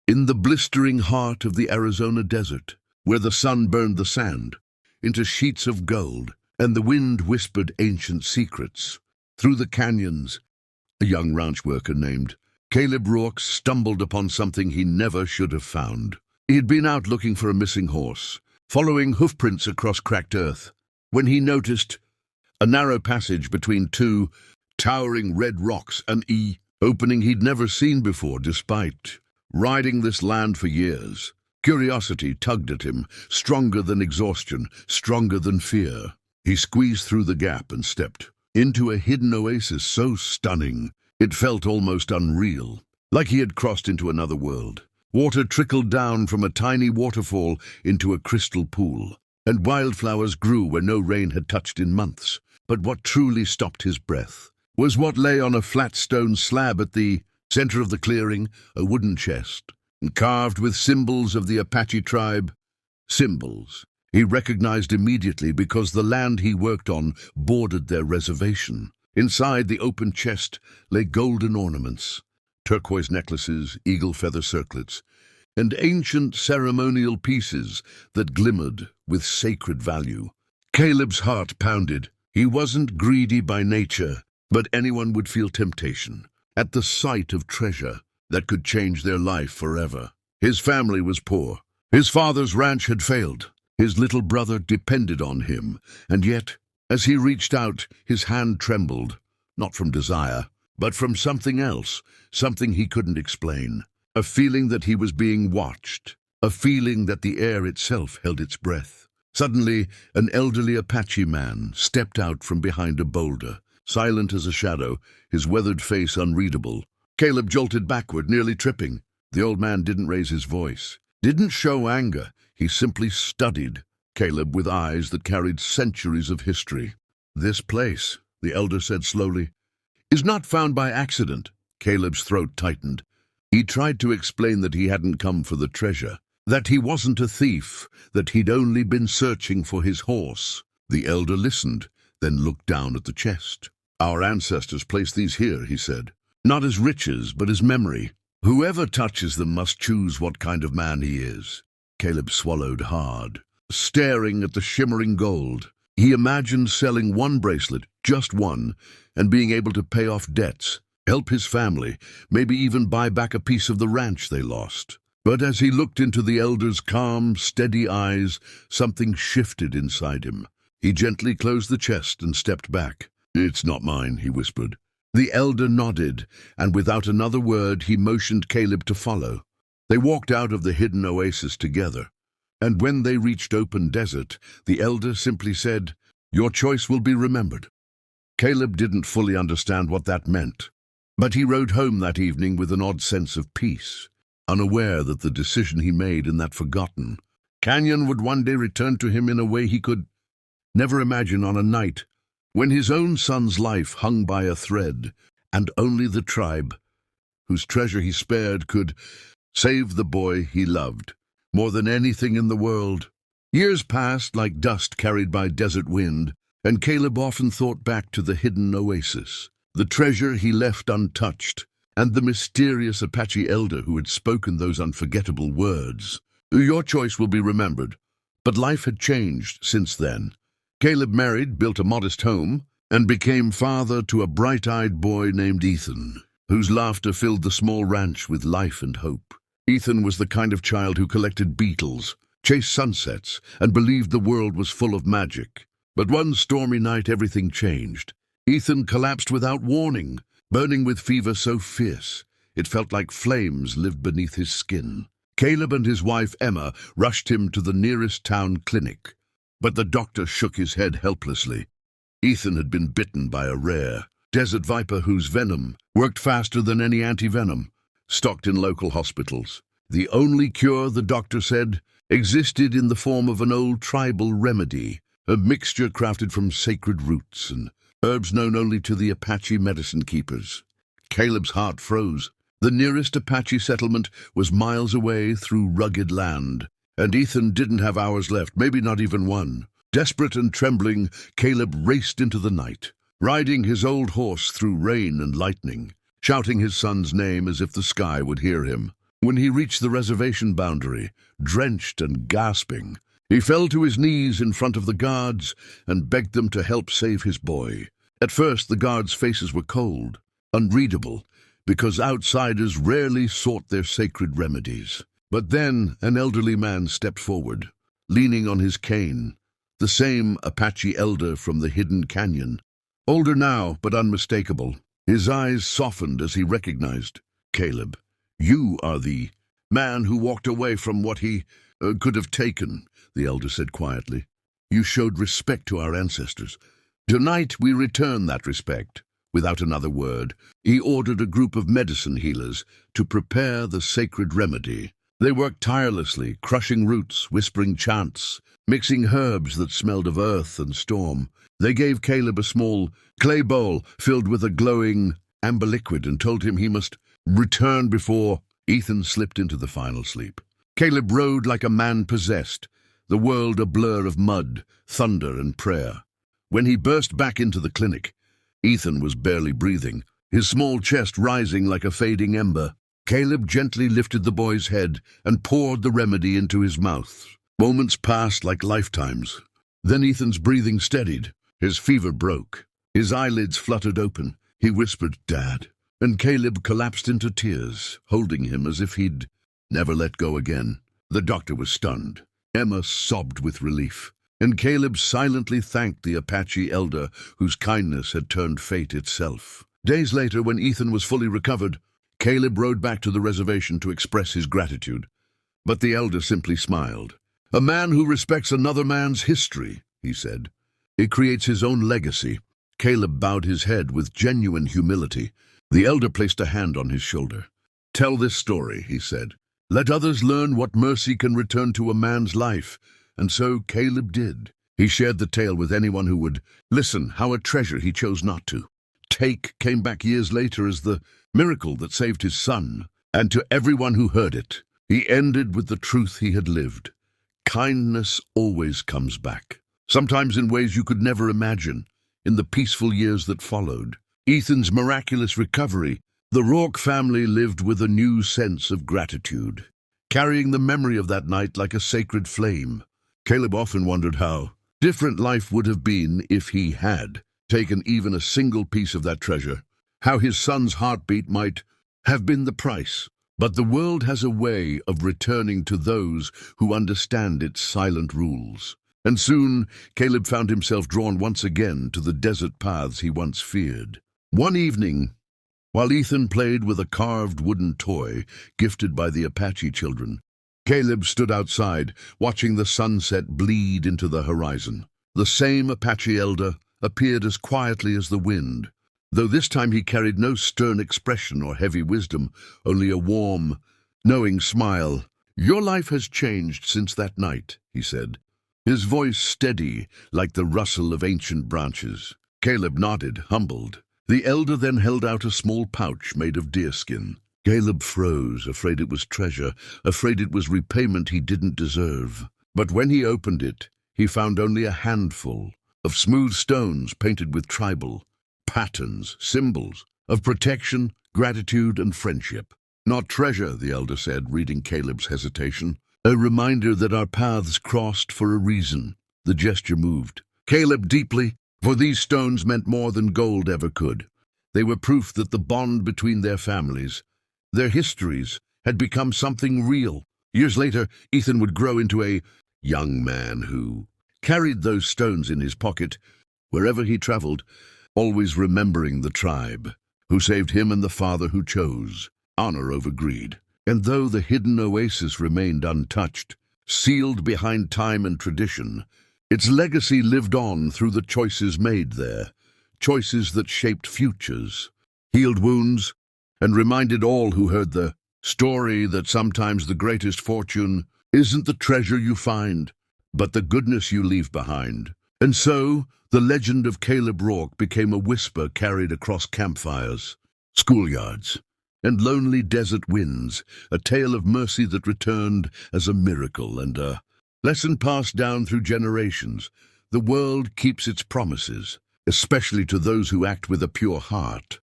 in the blistering heart of the Arizona desert, where the sun burned the sand into sheets of gold, and the wind whispered ancient secrets. Through the canyons, a young ranch worker named Caleb Rourke stumbled upon something he never should have found. He had been out looking for a missing horse, following hoofprints across cracked earth, when he noticed a narrow passage between two towering red rocks, an opening he'd never seen before. Despite riding this land for years, curiosity tugged at him, stronger than exhaustion, stronger than fear. He squeezed through the gap and stepped into a hidden oasis so stunning it felt almost unreal, like he had crossed into another world. Water trickled down from a tiny waterfall into a crystal pool, and wildflowers grew where no rain had touched in months. But what truly stopped his breath was what lay on a flat stone slab at the center of the clearing, a wooden chest, carved with symbols of the Apache tribe. Symbols he recognized immediately because the land he worked on bordered their reservation. Inside the open chest lay golden ornaments, turquoise necklaces, eagle feather circlets, and ancient ceremonial pieces that glimmered with sacred value. Caleb's heart pounded. He wasn't greedy by nature, but anyone would feel temptation at the sight of treasure that could change their life forever. His family was poor. His father's ranch had failed. His little brother depended on him, and yet, as he reached out, his hand trembled, not from desire, but from something else, something he couldn't explain. A feeling that he was being watched, a feeling that the air itself held its breath. Suddenly, an elderly Apache man stepped out from behind a boulder, silent as a shadow, his weathered face unreadable. Caleb jolted backward, nearly tripping. The old man didn't raise his voice, didn't show anger. He simply studied Caleb with eyes that carried centuries of history. "This place," the elder said slowly, "is not found by accident." Caleb's throat tightened. He tried to explain that he hadn't come for the treasure, that he wasn't a thief, that he'd only been searching for his horse. The elder listened, then looked down at the chest. "Our ancestors placed these here," he said, "not as riches, but as memory. Whoever touches them must choose what kind of man he is." Caleb swallowed hard, staring at the shimmering gold. He imagined selling one bracelet, just one, and being able to pay off debts, help his family, maybe even buy back a piece of the ranch they lost. But as he looked into the elder's calm, steady eyes, something shifted inside him. He gently closed the chest and stepped back. "It's not mine," he whispered. The elder nodded, and without another word he motioned Caleb to follow. They walked out of the hidden oasis together, and when they reached open desert, the elder simply said, "Your choice will be remembered." Caleb didn't fully understand what that meant, but he rode home that evening with an odd sense of peace, unaware that the decision he made in that forgotten canyon would one day return to him in a way he could never imagine, on a night when his own son's life hung by a thread, and only the tribe, whose treasure he spared, could save the boy he loved more than anything in the world. Years passed like dust carried by desert wind, and Caleb often thought back to the hidden oasis, the treasure he left untouched, and the mysterious Apache elder who had spoken those unforgettable words. "Your choice will be remembered." But life had changed since then. Caleb married, built a modest home, and became father to a bright-eyed boy named Ethan, whose laughter filled the small ranch with life and hope. Ethan was the kind of child who collected beetles, chased sunsets, and believed the world was full of magic. But one stormy night everything changed. Ethan collapsed without warning, burning with fever so fierce it felt like flames lived beneath his skin. Caleb and his wife Emma rushed him to the nearest town clinic, but the doctor shook his head helplessly. Ethan had been bitten by a rare desert viper whose venom worked faster than any anti-venom, stocked in local hospitals. The only cure, the doctor said, existed in the form of an old tribal remedy, a mixture crafted from sacred roots and herbs known only to the Apache medicine keepers. Caleb's heart froze. The nearest Apache settlement was miles away through rugged land, and Ethan didn't have hours left, maybe not even one. Desperate and trembling, Caleb raced into the night, riding his old horse through rain and lightning, shouting his son's name as if the sky would hear him. When he reached the reservation boundary, drenched and gasping, he fell to his knees in front of the guards and begged them to help save his boy. At first, the guards' faces were cold, unreadable, because outsiders rarely sought their sacred remedies. But then an elderly man stepped forward, leaning on his cane, the same Apache elder from the hidden canyon. Older now, but unmistakable. His eyes softened as he recognized Caleb. "You are the man who walked away from what he could have taken," the elder said quietly. "You showed respect to our ancestors. Tonight we return that respect." Without another word, he ordered a group of medicine healers to prepare the sacred remedy. They worked tirelessly, crushing roots, whispering chants, mixing herbs that smelled of earth and storm. They gave Caleb a small clay bowl filled with a glowing amber liquid and told him he must return before Ethan slipped into the final sleep. Caleb rode like a man possessed, the world a blur of mud, thunder, and prayer. When he burst back into the clinic, Ethan was barely breathing, his small chest rising like a fading ember. Caleb gently lifted the boy's head and poured the remedy into his mouth. Moments passed like lifetimes. Then Ethan's breathing steadied. His fever broke. His eyelids fluttered open. He whispered, "Dad." And Caleb collapsed into tears, holding him as if he'd never let go again. The doctor was stunned. Emma sobbed with relief. And Caleb silently thanked the Apache elder whose kindness had turned fate itself. Days later, when Ethan was fully recovered, Caleb rode back to the reservation to express his gratitude. But the elder simply smiled. "A man who respects another man's history," he said. "He creates his own legacy." Caleb bowed his head with genuine humility. The elder placed a hand on his shoulder. "Tell this story," he said. "Let others learn what mercy can return to a man's life." And so Caleb did. He shared the tale with anyone who would listen, how a treasure he chose not to take came back years later as the miracle that saved his son. And to everyone who heard it, he ended with the truth he had lived. Kindness always comes back, sometimes in ways you could never imagine. In the peaceful years that followed Ethan's miraculous recovery, the Rourke family lived with a new sense of gratitude, carrying the memory of that night like a sacred flame. Caleb often wondered how different life would have been if he had taken even a single piece of that treasure, how his son's heartbeat might have been the price. But the world has a way of returning to those who understand its silent rules. And soon Caleb found himself drawn once again to the desert paths he once feared. One evening, while Ethan played with a carved wooden toy gifted by the Apache children, Caleb stood outside, watching the sunset bleed into the horizon. The same Apache elder appeared as quietly as the wind, though this time he carried no stern expression or heavy wisdom, only a warm, knowing smile. "Your life has changed since that night," he said, his voice steady like the rustle of ancient branches. Caleb nodded, humbled. The elder then held out a small pouch made of deerskin. Caleb froze, afraid it was treasure, afraid it was repayment he didn't deserve. But when he opened it, he found only a handful of smooth stones painted with tribal patterns, symbols of protection, gratitude, and friendship. "Not treasure," the elder said, reading Caleb's hesitation. "A reminder that our paths crossed for a reason." The gesture moved Caleb deeply, for these stones meant more than gold ever could. They were proof that the bond between their families, their histories, had become something real. Years later, Ethan would grow into a young man who carried those stones in his pocket wherever he traveled, always remembering the tribe who saved him and the father who chose honor over greed. And though the hidden oasis remained untouched, sealed behind time and tradition, its legacy lived on through the choices made there, choices that shaped futures, healed wounds, and reminded all who heard the story that sometimes the greatest fortune isn't the treasure you find, but the goodness you leave behind. And so, the legend of Caleb Rourke became a whisper carried across campfires, schoolyards, and lonely desert winds, a tale of mercy that returned as a miracle and a lesson passed down through generations. The world keeps its promises, especially to those who act with a pure heart.